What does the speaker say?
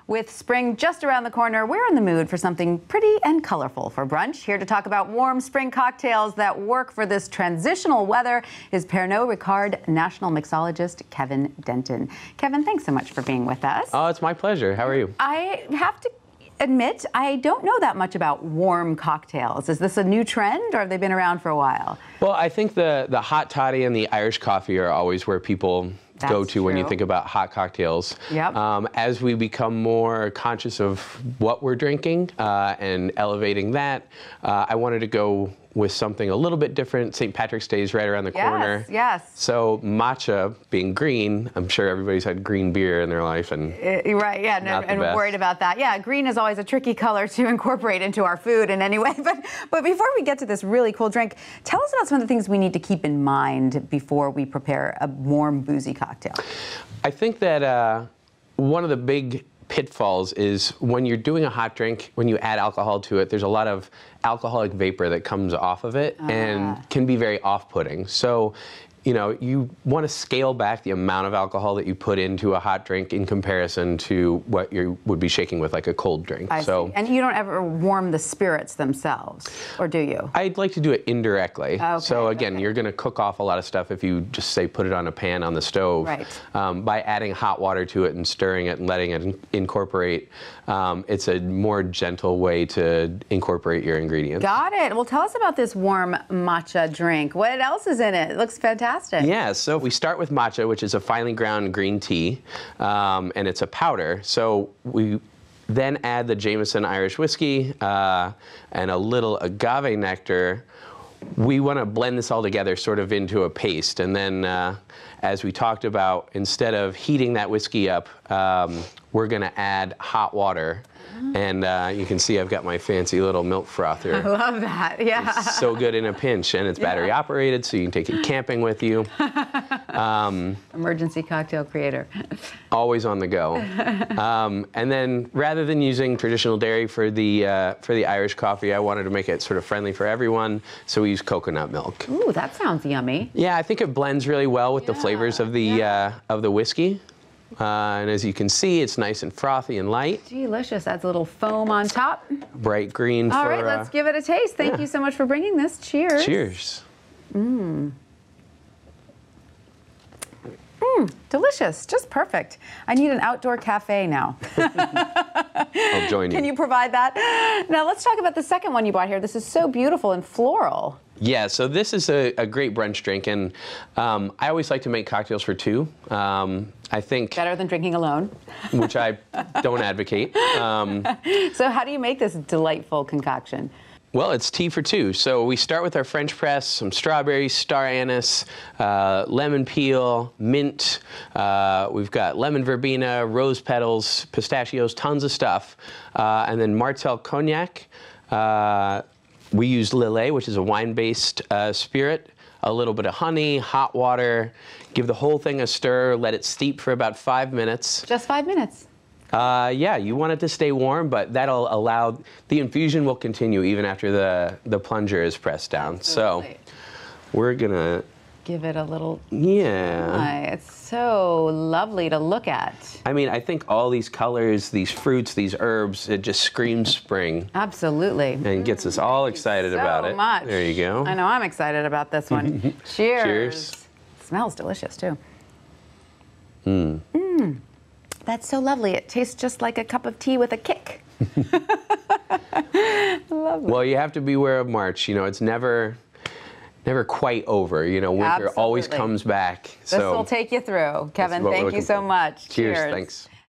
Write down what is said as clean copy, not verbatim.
With spring just around the corner, we're in the mood for something pretty and colorful for brunch. Here to talk about warm spring cocktails that work for this transitional weather is Pernod Ricard national mixologist Kevin Denton. Kevin, thanks so much for being with us. Oh, it's my pleasure. How are you? I have to admit, I don't know that much about warm cocktails. Is this a new trend, or have they been around for a while? Well, I think the hot toddy and the Irish coffee are always where people go to when you think about hot cocktails. Yep. As we become more conscious of what we're drinking and elevating that, I wanted to go with something a little bit different. St. Patrick's Day is right around the corner. Yes. So matcha, being green, I'm sure everybody's had green beer in their life, and right, yeah, and worried about that. Yeah, green is always a tricky color to incorporate into our food in any way. But before we get to this really cool drink, tell us about some of the things we need to keep in mind before we prepare a warm, boozy cocktail. I think that one of the big pitfalls is when you're doing a hot drink, when you add alcohol to it, there's a lot of alcoholic vapor that comes off of it and can be very off-putting. So, you know, you want to scale back the amount of alcohol that you put into a hot drink in comparison to what you would be shaking with like a cold drink. I see. And you don't ever warm the spirits themselves, or do you? I'd like to do it indirectly. Okay, so again, you're going to cook off a lot of stuff if you just say put it on a pan on the stove. Right. By adding hot water to it and stirring it and letting it incorporate, it's a more gentle way to incorporate your ingredients. Got it. Well, tell us about this warm matcha drink. What else is in it? It looks fantastic. Yeah, so we start with matcha, which is a finely ground green tea, and it's a powder. So we then add the Jameson Irish whiskey and a little agave nectar. We want to blend this all together sort of into a paste, and then as we talked about, instead of heating that whiskey up, we're going to add hot water. And you can see I've got my fancy little milk frother. I love that, yeah. It's so good in a pinch, and it's battery operated, so you can take it camping with you. Emergency cocktail creator. Always on the go. And then rather than using traditional dairy for the Irish coffee, I wanted to make it sort of friendly for everyone, so we use coconut milk. Ooh, that sounds yummy. Yeah, I think it blends really well with the flavors of the whiskey. And as you can see, it's nice and frothy and light. Delicious. Adds a little foam on top. Bright green. All right, let's give it a taste. Thank you so much for bringing this. Cheers. Cheers. Delicious. Just perfect. I need an outdoor cafe now. I'll join you. Can you provide that? Now let's talk about the second one you bought here. This is so beautiful and floral. Yeah, so this is a great brunch drink, and I always like to make cocktails for two. I think better than drinking alone, which I don't advocate. So how do you make this delightful concoction? Well, it's tea for two. So we start with our French press, some strawberries, star anise, lemon peel, mint. We've got lemon verbena, rose petals, pistachios, tons of stuff. And then Martell cognac. We use Lillet, which is a wine-based spirit, a little bit of honey, hot water, give the whole thing a stir, let it steep for about 5 minutes. Just 5 minutes? Yeah, you want it to stay warm, but that'll allow, the infusion will continue even after the plunger is pressed down. Absolutely. So we're gonna give it a little try. It's so lovely to look at. I mean, I think all these colors, these fruits, these herbs, it just screams spring. Absolutely. And gets us all excited about it. Much. There you go. I know, I'm excited about this one. Cheers. Cheers. Smells delicious, too. That's so lovely. It tastes just like a cup of tea with a kick. Lovely. Well, you have to beware of March. You know, it's never quite over. You know, winter always comes back. This will take you through. Kevin, thank you so much. Cheers. Thanks.